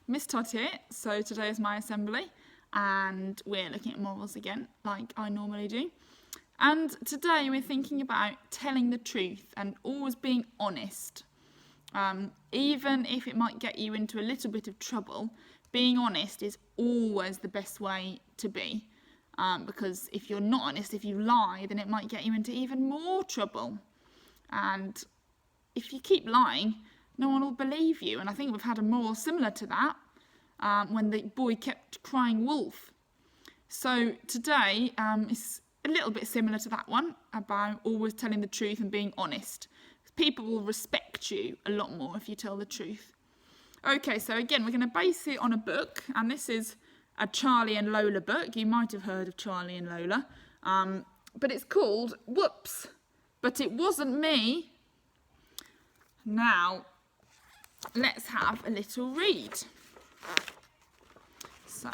Miss Todd here. So today is my assembly and we're looking at morals again, like I normally do. And today we're thinking about telling the truth and always being honest. Even if it might get you into a little bit of trouble, being honest is always the best way to be. Because if you're not honest, if you lie, then it might get you into even more trouble. And if you keep lying, no one will believe you. And I think we've had a moral similar to that when the boy kept crying wolf. So today is a little bit similar to that one about always telling the truth and being honest. People will respect you a lot more if you tell the truth. Okay, so again, we're going to base it on a book, and this is a Charlie and Lola book. You might have heard of Charlie and Lola, but it's called Whoops, But It Wasn't Me. Now, let's have a little read. So,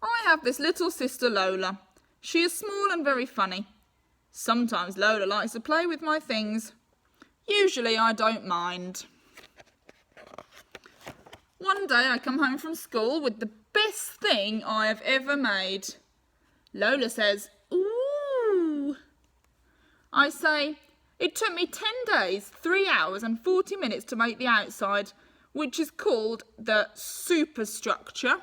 I have this little sister Lola. She is small and very funny. Sometimes Lola likes to play with my things. Usually I don't mind. One day I come home from school with the best thing I have ever made. Lola says, "Ooh." I say, "It took me 10 days, 3 hours and 40 minutes to make the outside, which is called the superstructure."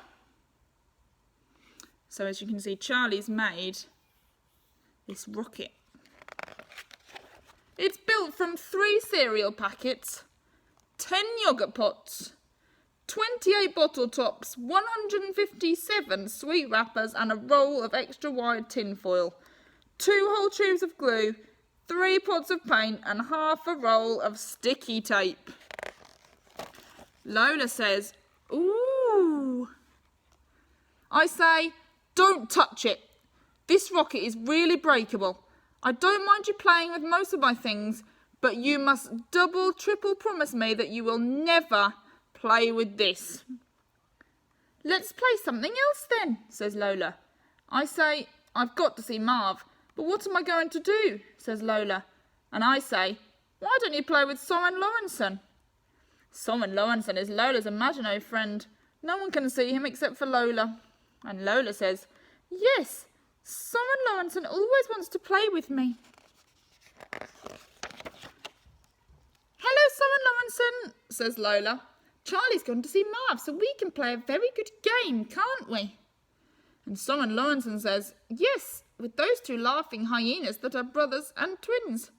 So as you can see, Charlie's made this rocket. It's built from 3 cereal packets, 10 yoghurt pots, 28 bottle tops, 157 sweet wrappers and a roll of extra wide tin foil, 2 whole tubes of glue, 3 pots of paint and half a roll of sticky tape. Lola says, "Ooh." I say, "Don't touch it. This rocket is really breakable. I don't mind you playing with most of my things, but you must double, triple promise me that you will never play with this." "Let's play something else then," says Lola. I say, "I've got to see Marv, but what am I going to do?" says Lola. And I say, "Why don't you play with Soren Lorentzen?" Soren Lorentzen is Lola's imaginary friend. No one can see him except for Lola. And Lola says, "Yes, Soren Lorentzen always wants to play with me." "Hello, Soren Lorentzen," says Lola. "Charlie's gone to see Marv, so we can play a very good game, can't we?" And Soren Lorentzen says, "Yes, with those 2 laughing hyenas that are brothers and twins."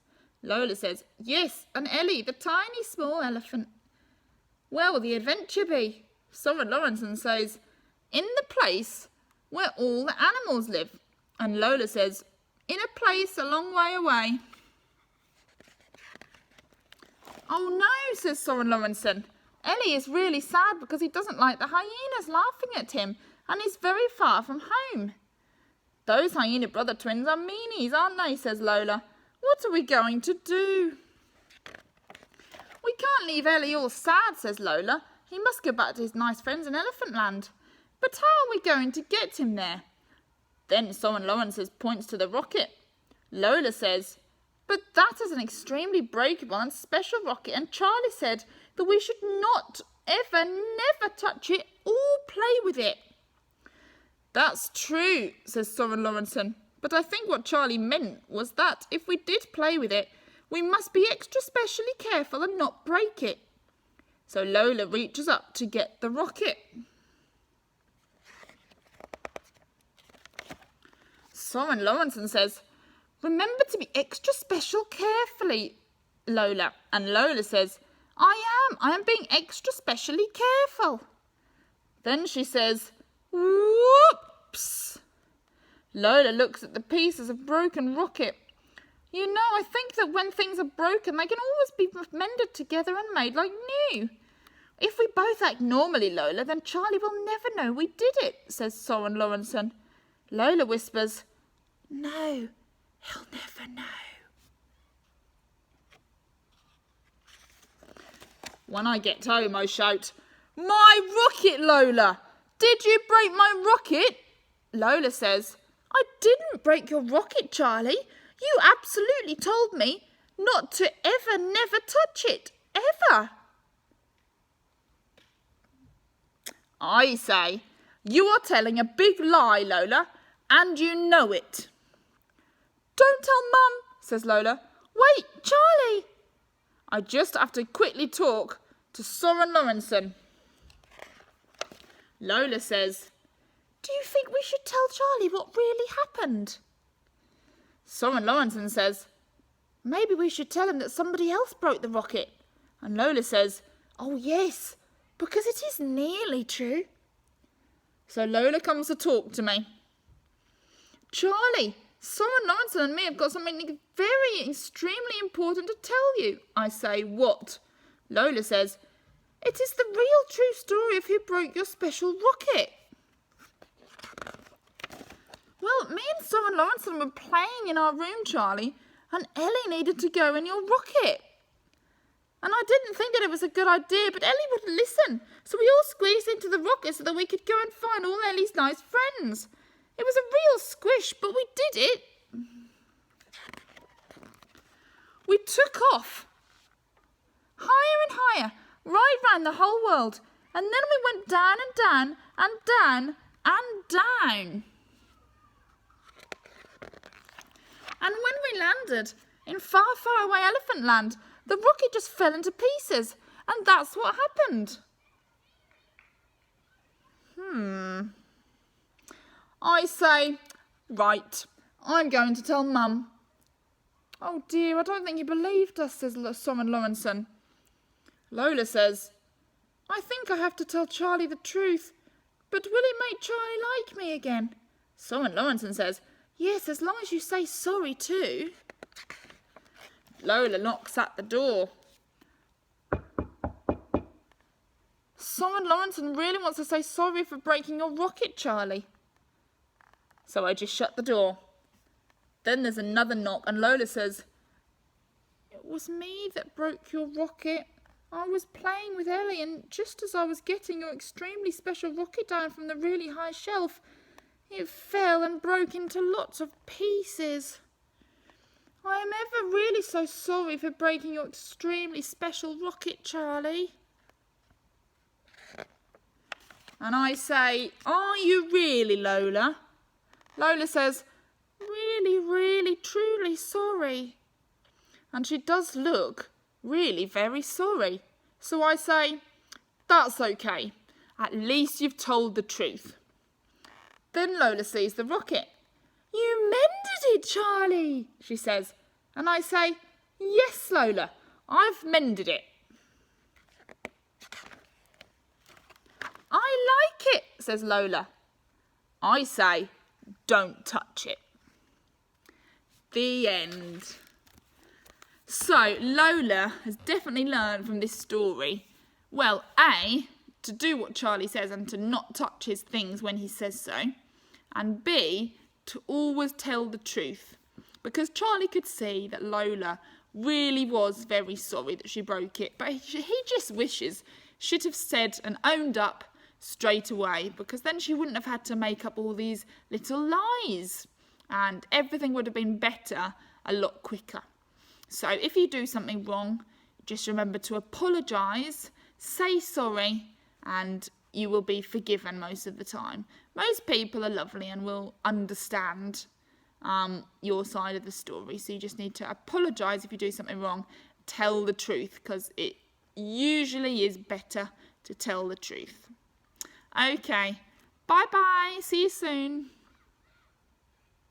Lola says, "Yes, and Ellie, the tiny small elephant." "Where will the adventure be?" Soren Lorentzen says, "In the place where all the animals live." And Lola says, "In a place a long way away." "Oh no," says Soren Lorentzen. "Ellie is really sad because he doesn't like the hyenas laughing at him and he's very far from home." "Those hyena brother twins are meanies, aren't they?" says Lola. "What are we going to do?" "We can't leave Ellie all sad," says Lola. "He must go back to his nice friends in Elephant Land. But how are we going to get him there?" Then Soren Lorentzen points to the rocket. Lola says, "But that is an extremely breakable and special rocket, and Charlie said that we should not, ever, never touch it or play with it." "That's true," says Soren Lorentzen, "but I think what Charlie meant was that if we did play with it, we must be extra specially careful and not break it." So Lola reaches up to get the rocket. Soren Lorentzen says, "Remember to be extra special carefully, Lola." And Lola says, I am being extra specially careful." Then she says, "Whoops." Lola looks at the pieces of broken rocket. "You know, I think that when things are broken, they can always be mended together and made like new. If we both act normally, Lola, then Charlie will never know we did it," says Soren Lorentzen. Lola whispers, "No, he'll never know." When I get home, I shout, "My rocket, Lola! Did you break my rocket?" Lola says, "I didn't break your rocket, Charlie. You absolutely told me not to never touch it, ever. I say, you are telling a big lie, Lola, and you know it. Don't tell Mum, says Lola. Wait, Charlie. I just have to quickly talk to Soren Lawrenson. Lola says, do you think we should tell Charlie what really happened? Soren Lawrenson says, maybe we should tell him that somebody else broke the rocket. And Lola says, oh yes, because it is nearly true. So Lola comes to talk to me. Charlie, Soren Lawrenson and me have got something very extremely important to tell you. I say, what? Lola says, it is the real true story of who broke your special rocket. Well, me and Soren Lawrenson were playing in our room, Charlie, and Ellie needed to go in your rocket. And I didn't think that it was a good idea, but Ellie wouldn't listen. So we all squeezed into the rocket so that we could go and find all Ellie's nice friends. It was a real squish, but we did it. We took off. Higher and higher, right round the whole world. And then we went down and down and down and down. And when we landed in far, far away Elephant Land, the rocket just fell into pieces. And that's what happened. I say, right, I'm going to tell Mum. Oh dear, I don't think he believed us, says Soren Lawrenson. Lola says, I think I have to tell Charlie the truth, but will it make Charlie like me again? Soren Lawrenson says, yes, as long as you say sorry too. Lola knocks at the door. Soren Lawrenson really wants to say sorry for breaking your rocket, Charlie. So I just shut the door. Then there's another knock and Lola says, it was me that broke your rocket. I was playing with Ellie and just as I was getting your extremely special rocket down from the really high shelf, it fell and broke into lots of pieces. I am ever really so sorry for breaking your extremely special rocket, Charlie. And I say, are you really, Lola? Lola says, really, really, truly sorry. And she does look really very sorry. So I say, that's okay. At least you've told the truth. Then Lola sees the rocket. You mended it, Charlie, she says. And I say, yes, Lola, I've mended it. I like it, says Lola. I say, don't touch it. The end. So, Lola has definitely learned from this story, well, A, to do what Charlie says and to not touch his things when he says so, and B, to always tell the truth, because Charlie could see that Lola really was very sorry that she broke it, but he just wishes she'd have said and owned up straight away, because then she wouldn't have had to make up all these little lies and everything would have been better a lot quicker. So if you do something wrong, just remember to apologise, say sorry, and you will be forgiven most of the time. Most people are lovely and will understand your side of the story. So you just need to apologise if you do something wrong, tell the truth, because it usually is better to tell the truth. Okay, bye-bye, see you soon.